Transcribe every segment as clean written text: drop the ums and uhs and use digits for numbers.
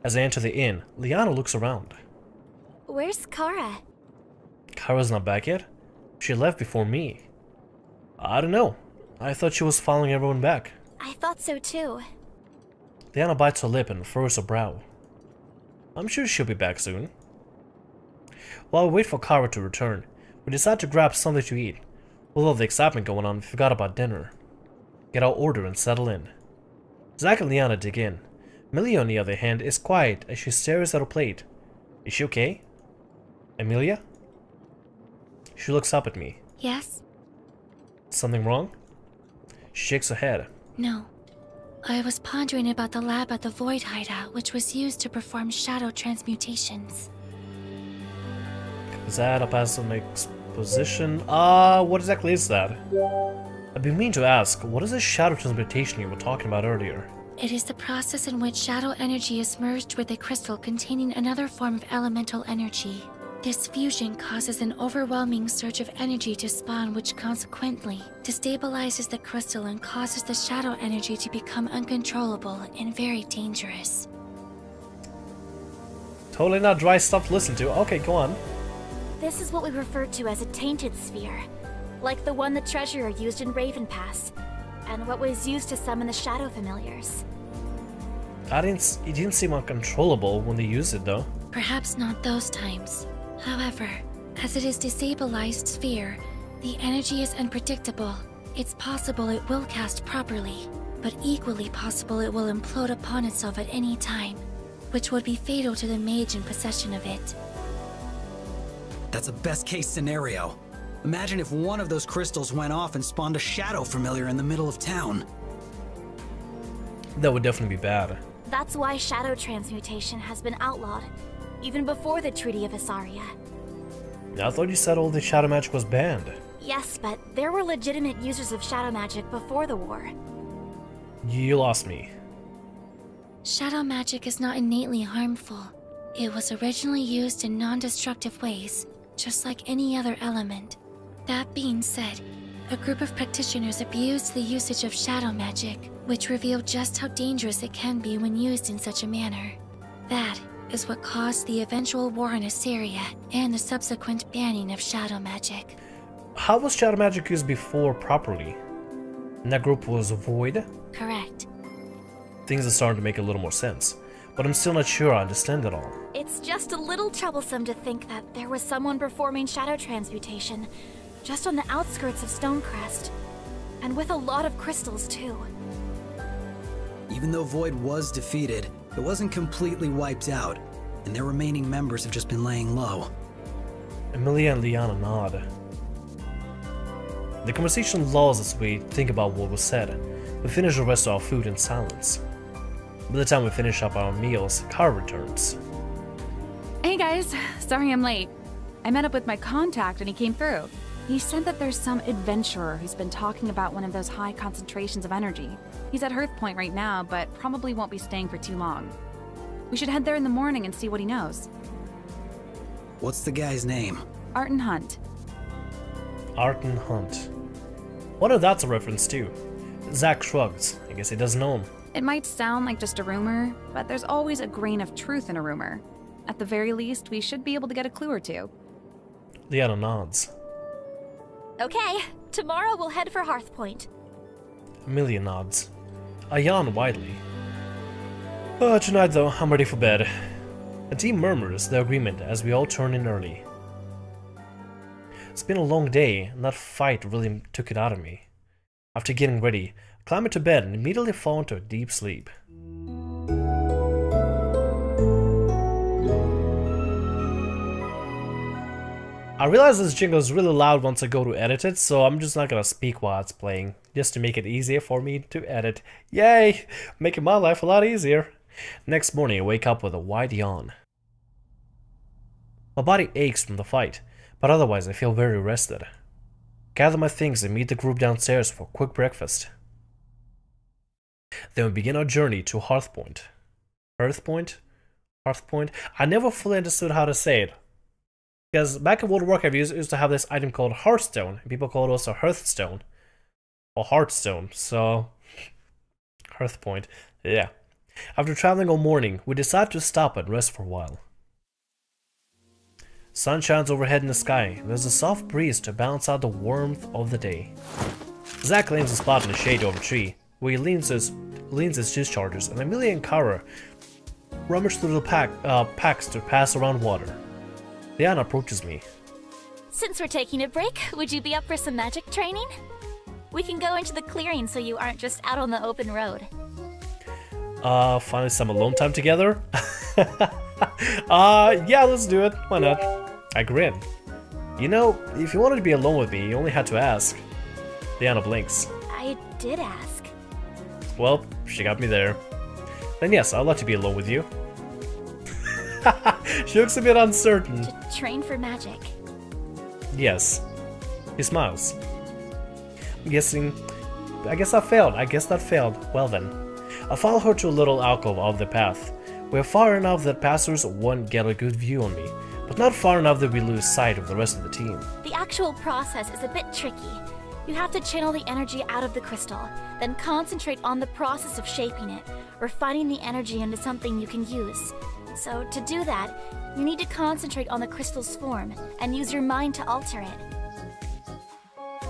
As I enter the inn, Liana looks around. Where's Kara? Kara's not back yet? She left before me. I don't know. I thought she was following everyone back. I thought so too. Liana bites her lip and furrows her brow. I'm sure she'll be back soon. While we wait for Kara to return, we decide to grab something to eat. With all the excitement going on, we forgot about dinner. Get our order and settle in. Zach and Liana dig in. Amelia, on the other hand, is quiet as she stares at her plate. Is she okay? Amelia? She looks up at me. Yes? Something wrong? She shakes her head. No. I was pondering about the lab at the Void Hideout, which was used to perform shadow transmutations. Is that up as an exposition? What exactly is that? I've been meaning to ask, what is this shadow transmutation you were talking about earlier? It is the process in which shadow energy is merged with a crystal containing another form of elemental energy. This fusion causes an overwhelming surge of energy to spawn, which consequently destabilizes the crystal and causes the shadow energy to become uncontrollable and very dangerous. Totally not dry stuff to listen to. Okay, go on. This is what we refer to as a tainted sphere, like the one the Treasurer used in Raven Pass, and what was used to summon the shadow familiars. It didn't seem uncontrollable when they used it, though. Perhaps not those times. However, as it is destabilized sphere, the energy is unpredictable. It's possible it will cast properly, but equally possible it will implode upon itself at any time, which would be fatal to the mage in possession of it. That's a best-case scenario. Imagine if one of those crystals went off and spawned a shadow familiar in the middle of town. That would definitely be bad. That's why shadow transmutation has been outlawed, even before the Treaty of Asaria. I thought you said all the shadow magic was banned. Yes, but there were legitimate users of shadow magic before the war. You lost me. Shadow magic is not innately harmful. It was originally used in non-destructive ways, just like any other element. That being said, a group of practitioners abused the usage of shadow magic, which revealed just how dangerous it can be when used in such a manner. That is what caused the eventual war in Asaria and the subsequent banning of shadow magic. How was shadow magic used before properly? And that group was Void? Correct. Things are starting to make a little more sense, but I'm still not sure I understand it all. It's just a little troublesome to think that there was someone performing shadow transmutation just on the outskirts of Stonecrest, and with a lot of crystals too. Even though Void was defeated, it wasn't completely wiped out, and their remaining members have just been laying low. Amelia and Liana nod. The conversation lulls as we think about what was said. We finish the rest of our food in silence. By the time we finish up our meals, Kara returns. Hey guys, sorry I'm late. I met up with my contact and he came through. He said that there's some adventurer who's been talking about one of those high concentrations of energy. He's at Hearth Point right now, but probably won't be staying for too long. We should head there in the morning and see what he knows. What's the guy's name? Arton Hunt. Arton Hunt. Wonder if that's a reference to. Zach shrugs. I guess he doesn't know him. It might sound like just a rumor, but there's always a grain of truth in a rumor. At the very least, we should be able to get a clue or two. Liana nods. Okay, tomorrow we'll head for Hearth Point. Amelia nods. I yawn widely. Tonight though, I'm ready for bed. The team murmurs their agreement as we all turn in early. It's been a long day, and that fight really took it out of me. After getting ready, I climb into bed and immediately fall into a deep sleep. I realize this jingle is really loud once I go to edit it, so I'm just not gonna speak while it's playing, just to make it easier for me to edit. Yay! Making my life a lot easier. Next morning I wake up with a wide yawn. My body aches from the fight, but otherwise I feel very rested. Gather my things and meet the group downstairs for a quick breakfast. Then we begin our journey to Hearth Point. Hearth Point? Hearth Point? I never fully understood how to say it. Because back in World of Warcraft, we used to have this item called Hearthstone, and people call it also Hearthstone. Or Hearthstone, so... Hearth Point. Yeah. After traveling all morning, we decide to stop and rest for a while. Sun shines overhead in the sky, and there's a soft breeze to balance out the warmth of the day. Zack claims a spot in the shade over a tree, where he leans his discharges, and Amelia and Kara rummage through the packs to pass around water. Liana approaches me. Since we're taking a break, would you be up for some magic training? We can go into the clearing so you aren't just out on the open road. Finally some alone time together? Yeah, let's do it. Why not? I grin. You know, if you wanted to be alone with me, you only had to ask. Liana blinks. I did ask. Well, she got me there. Then yes, I'd like to be alone with you. She looks a bit uncertain. To train for magic. Yes. He smiles. I'm guessing... I guess that failed. Well then. I follow her to a little alcove of the path. We're far enough that passers won't get a good view on me, but not far enough that we lose sight of the rest of the team. The actual process is a bit tricky. You have to channel the energy out of the crystal, then concentrate on the process of shaping it, refining the energy into something you can use. So to do that, you need to concentrate on the crystal's form, and use your mind to alter it.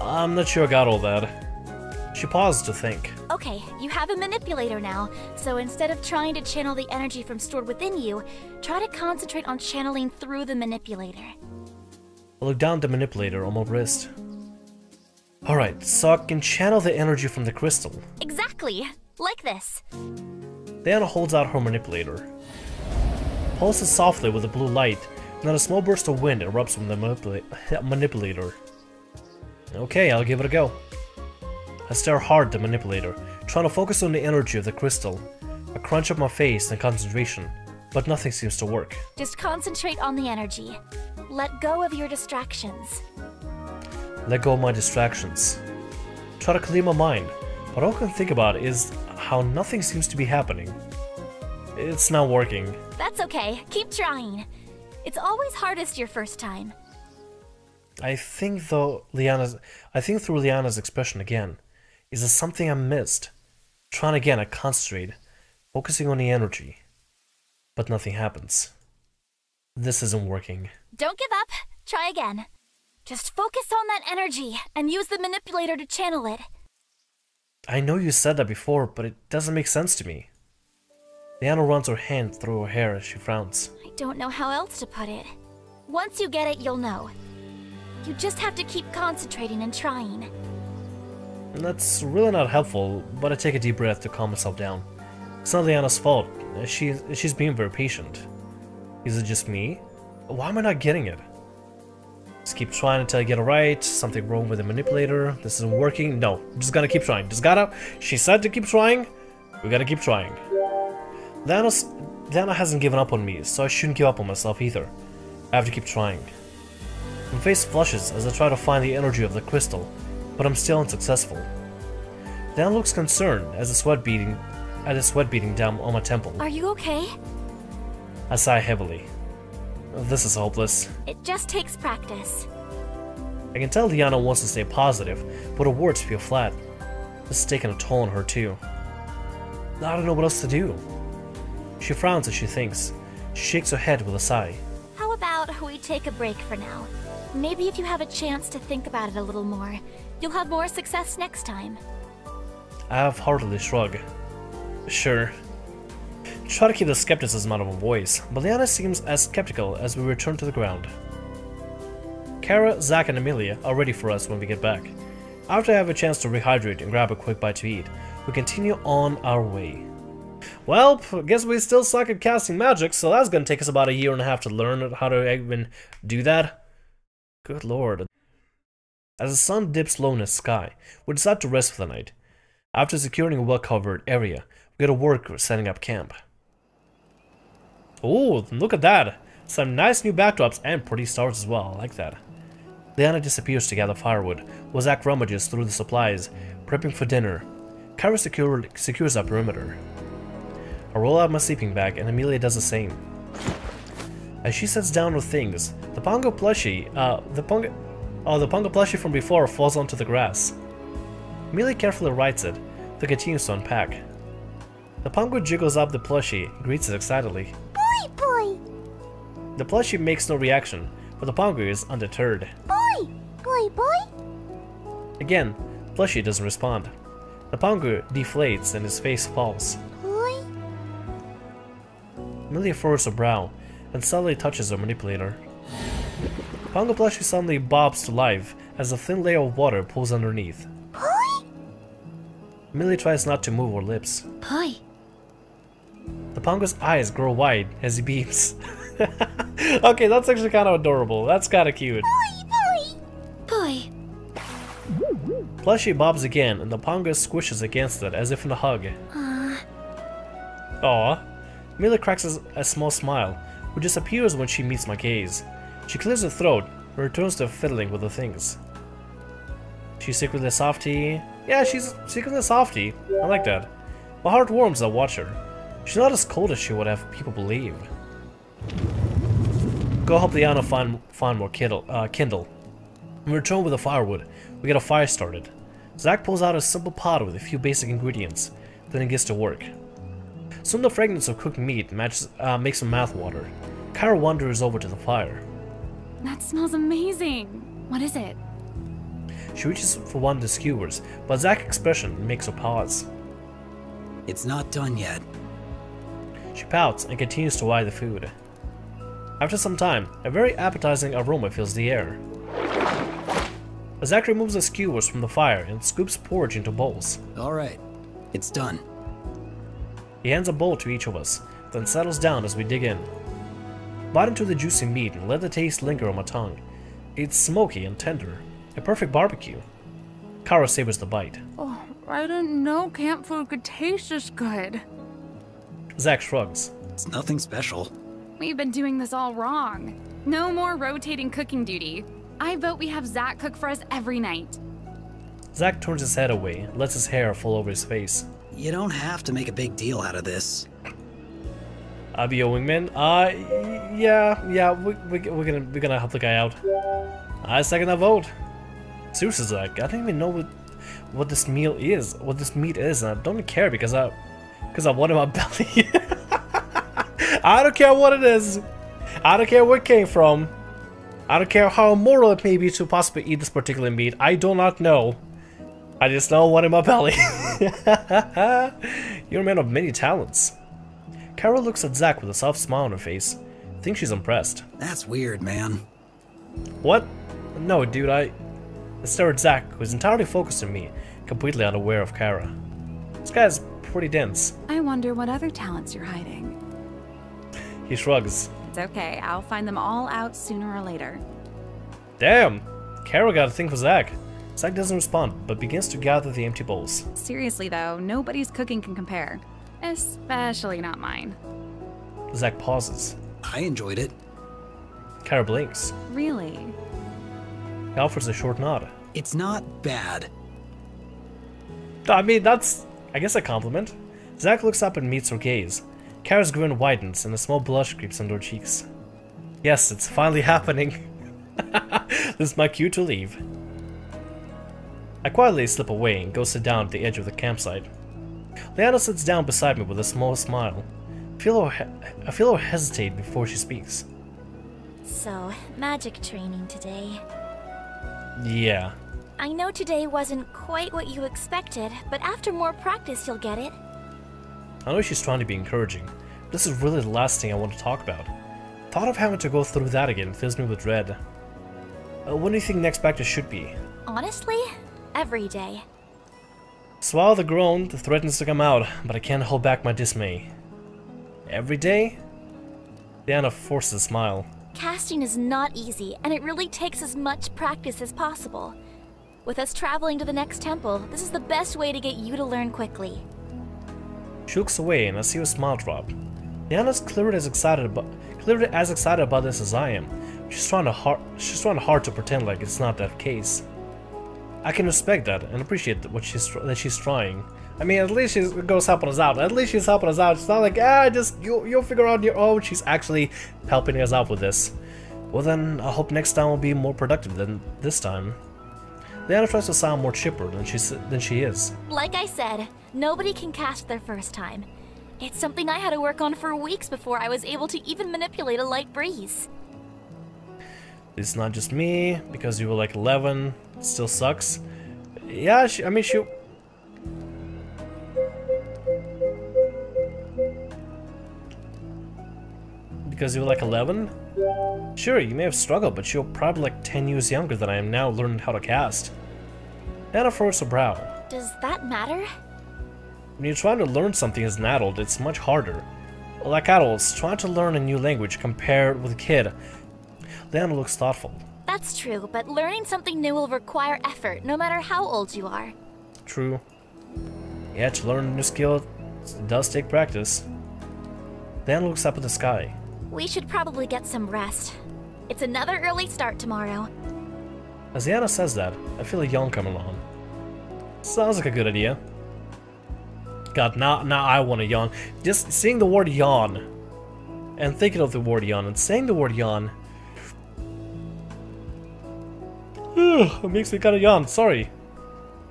I'm not sure I got all that. She paused to think. Okay, you have a manipulator now, so instead of trying to channel the energy from stored within you, try to concentrate on channeling through the manipulator. I look down at the manipulator on my wrist. Alright, so I can channel the energy from the crystal. Exactly! Like this. Liana holds out her manipulator. Pulses softly with a blue light, and then a small burst of wind erupts from the manipulator. Okay, I'll give it a go. I stare hard at the manipulator, trying to focus on the energy of the crystal. I crunch up my face in concentration, but nothing seems to work. Just concentrate on the energy. Let go of your distractions. Let go of my distractions. Try to clear my mind, but all I can think about is how nothing seems to be happening. It's not working. That's okay, keep trying. It's always hardest your first time. I think through Liana's expression again. Is there something I missed? Trying again, I concentrate, focusing on the energy. But nothing happens. This isn't working. Don't give up. Try again. Just focus on that energy and use the manipulator to channel it. I know you said that before, but it doesn't make sense to me. Liana runs her hand through her hair as she frowns. I don't know how else to put it. Once you get it, you'll know. You just have to keep concentrating and trying. That's really not helpful, but I take a deep breath to calm myself down. It's not Liana's fault. She's being very patient. Is it just me? Why am I not getting it? Just keep trying until I get it right. Something wrong with the manipulator. This isn't working. No, just gotta keep trying. She said to keep trying. We gotta keep trying. Liana hasn't given up on me, so I shouldn't give up on myself either. I have to keep trying. My face flushes as I try to find the energy of the crystal, but I'm still unsuccessful. Liana looks concerned as the sweat beating down on my temple. Are you okay? I sigh heavily. This is hopeless. It just takes practice. I can tell Liana wants to stay positive, but her words feel flat. This is taking a toll on her too. I don't know what else to do. She frowns as she thinks. She shakes her head with a sigh. How about we take a break for now? Maybe if you have a chance to think about it a little more, you'll have more success next time. I half-heartedly shrug. Sure. Try to keep the skepticism out of my voice, but Liana seems as skeptical as we return to the ground. Kara, Zack, and Amelia are ready for us when we get back. After I have a chance to rehydrate and grab a quick bite to eat, we continue on our way. Well, I guess we still suck at casting magic, so that's gonna take us about 1.5 years to learn how to even do that. Good lord. As the sun dips low in the sky, we decide to rest for the night. After securing a well-covered area, we go to work setting up camp. Oh, look at that! Some nice new backdrops and pretty stars as well, I like that. Liana disappears to gather firewood, while Zack rummages through the supplies, prepping for dinner. Kara secures our perimeter. I roll out my sleeping bag and Amelia does the same. As she sets down her things, the Pongo plushie from before falls onto the grass. Amelia carefully rights it, then continues to unpack. The Pongo jiggles up the plushie and greets it excitedly. Boy, boy! The plushie makes no reaction, but the Pongo is undeterred. Boy! Boy, boy! Again, the plushie doesn't respond. The Pongo deflates and his face falls. Boy? Amelia furrows her brow and subtly touches her manipulator. The Pongo plushie suddenly bobs to life as a thin layer of water pulls underneath. Boy? Amelia tries not to move her lips. Boy. The Pongo's eyes grow wide as he beams. Okay, that's actually kind of adorable. That's kind of cute. Boy. Plushie bobs again, and the Pongo squishes against it as if in a hug. Aww. Amelia cracks a small smile, which disappears when she meets my gaze. She clears her throat and returns to fiddling with the things. She's secretly a softie. Yeah, she's secretly a softie. I like that. My heart warms as I watch her. She's not as cold as she would have people believe. Go help Liana find more kindle. We return with the firewood. We get a fire started. Zach pulls out a simple pot with a few basic ingredients, then he gets to work. Soon the fragrance of cooking meat makes her mouth water. Kara wanders over to the fire. That smells amazing. What is it? She reaches for one of the skewers, but Zach's expression makes her pause. It's not done yet. She pouts and continues to eye the food. After some time, a very appetizing aroma fills the air. Zach removes the skewers from the fire and scoops porridge into bowls. Alright, it's done. He hands a bowl to each of us, then settles down as we dig in. Bite into the juicy meat and let the taste linger on my tongue. It's smoky and tender, a perfect barbecue. Kara savors the bite. Oh, I didn't know camp food could taste this good. Zach shrugs. It's nothing special. We've been doing this all wrong. No more rotating cooking duty. I vote we have Zach cook for us every night. Zach turns his head away and lets his hair fall over his face. You don't have to make a big deal out of this. I'll be your wingman. Yeah, we're gonna help the guy out. I second that vote. Seriously, Zach, I don't even know what this meal is, what this meat is, and I don't care because I want it in my belly. I don't care what it is. I don't care where it came from. I don't care how immoral it may be to possibly eat this particular meat. I do not know. I just know what in my belly. You're a man of many talents. Carol looks at Zach with a soft smile on her face. I think she's impressed. That's weird, man. What? No, dude, I stare at Zach, who's entirely focused on me, completely unaware of Kara. This guy's pretty dense. I wonder what other talents you're hiding. He shrugs. It's okay, I'll find them all out sooner or later. Damn! Kara got a thing for Zach. Zach doesn't respond, but begins to gather the empty bowls. Seriously though, nobody's cooking can compare. Especially not mine. Zach pauses. I enjoyed it. Kara blinks. Really? He offers a short nod. It's not bad. I mean, that's, I guess, a compliment. Zach looks up and meets her gaze. Kara's grin widens and a small blush creeps under her cheeks. Yes, it's finally happening. This is my cue to leave. I quietly slip away and go sit down at the edge of the campsite. Liana sits down beside me with a small smile. I feel her hesitate before she speaks. So, magic training today. Yeah. I know today wasn't quite what you expected, but after more practice you'll get it. I know she's trying to be encouraging. This is really the last thing I want to talk about. Thought of having to go through that again fills me with dread. When do you think next practice should be? Honestly, every day. Swallow the groan that threatens to come out, but I can't hold back my dismay. Every day? Diana forces a smile. Casting is not easy, and it really takes as much practice as possible. With us traveling to the next temple, this is the best way to get you to learn quickly. She looks away and I see her smile drop. Diana's clearly as excited about this as I am. She's trying hard to pretend like it's not that case. I can respect that and appreciate that she's trying. I mean, at least she goes helping us out. At least she's helping us out. It's not like, you'll figure out on your own. She's actually helping us out with this. Well then, I hope next time will be more productive than this time. Diana tries to sound more chipper than she is. Like I said, nobody can cast their first time. It's something I had to work on for weeks before I was able to even manipulate a light breeze. It's not just me, because you were like 11, it still sucks. Yeah, I mean, she... Because you were like 11? Sure, you may have struggled, but you're probably like 10 years younger than I am now learning how to cast. Anna furrows her brow. Does that matter? When you're trying to learn something as an adult, it's much harder. Like adults, trying to learn a new language compared with a kid. Leanna looks thoughtful. That's true, but learning something new will require effort, no matter how old you are. True. Yeah, to learn a new skill, it does take practice. Leanna looks up at the sky. We should probably get some rest. It's another early start tomorrow. As Leanna says that, I feel a yawn coming on. Sounds like a good idea. God, now I want to yawn. Just seeing the word yawn, and thinking of the word yawn, and saying the word yawn, it makes me kind of yawn. Sorry.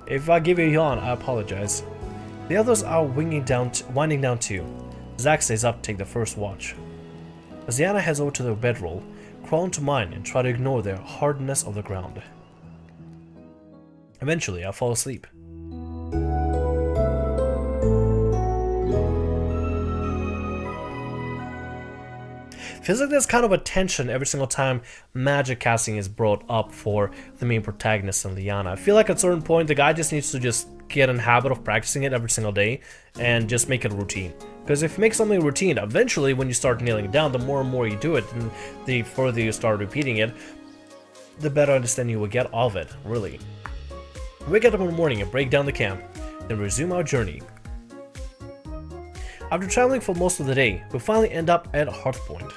If I give you a yawn, I apologize. The others are winding down too. Zack stays up to take the first watch. As Yana heads over to their bedroll, crawl into mine and try to ignore the hardness of the ground. Eventually, I fall asleep. Feels like there's kind of a tension every single time magic casting is brought up for the main protagonist and Liana. I feel like at a certain point the guy just needs to just get in the habit of practicing it every single day and just make it a routine. Because if you make something a routine, eventually when you start nailing it down, the more and more you do it and the further you start repeating it, the better understanding you will get of it, really. We wake up in the morning and break down the camp, then resume our journey. After traveling for most of the day, we finally end up at Hearth Point.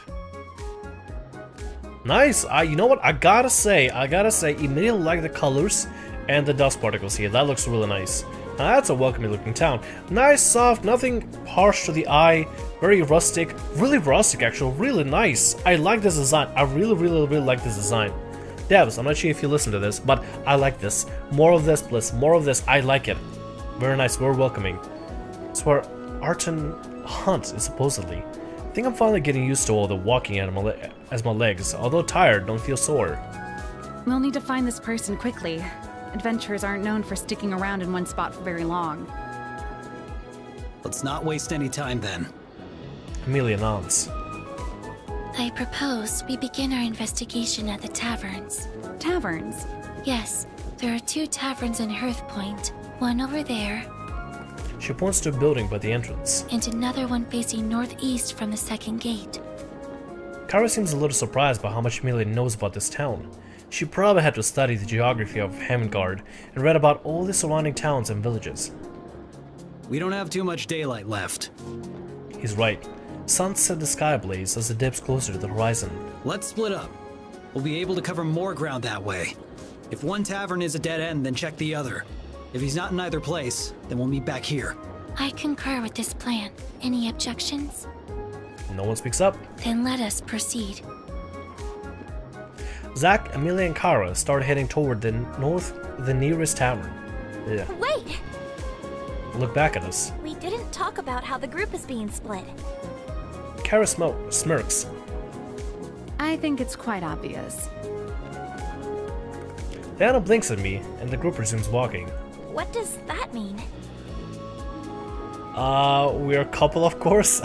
Nice! You know what? I gotta say, immediately like the colors and the dust particles here. That looks really nice. Now that's a welcoming looking town. Nice, soft, nothing harsh to the eye. Very rustic. Really rustic, actually. Really nice. I like this design. I really like this design. Devs, I'm not sure if you listen to this, but I like this. More of this, please. More of this. I like it. Very nice. Very welcoming. It's where Arton Hunt is supposedly. I think I'm finally getting used to all the walking as my legs, although tired, don't feel sore. We'll need to find this person quickly. Adventurers aren't known for sticking around in one spot for very long. Let's not waste any time then. Amelia nods. I propose we begin our investigation at the taverns. Taverns? Yes, there are 2 taverns in Hearth Point. One over there, She points to a building by the entrance. and another one facing northeast from the second gate. Kara seems a little surprised by how much Amelia knows about this town. She probably had to study the geography of Hemengard and read about all the surrounding towns and villages. We don't have too much daylight left. He's right. Sun set the sky ablaze as it dips closer to the horizon. Let's split up. We'll be able to cover more ground that way. If one tavern is a dead end, then check the other. If he's not in either place, then we'll meet back here. I concur with this plan. Any objections? No one speaks up. Then let us proceed. Zack, Amelia, and Kara start heading toward the nearest tavern. Yeah. Wait! Look back at us. We didn't talk about how the group is being split. Kara smirks. I think it's quite obvious. Diana blinks at me, and the group resumes walking. What does that mean? We're a couple, of course.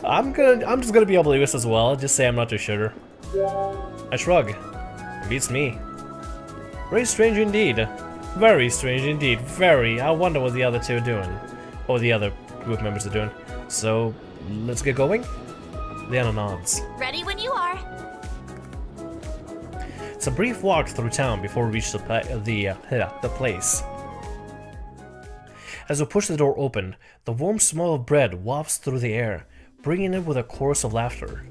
I'm just gonna be oblivious as well. Just say I'm not too sure. I shrug. It beats me. Very strange indeed. Very strange indeed. Very. I wonder what the other 2 are doing. Or the other group members are doing. So, let's get going? Diana nods. Ready when you are. It's a brief walk through town before we reach the place. As we push the door open, the warm smell of bread wafts through the air, bringing it with a chorus of laughter.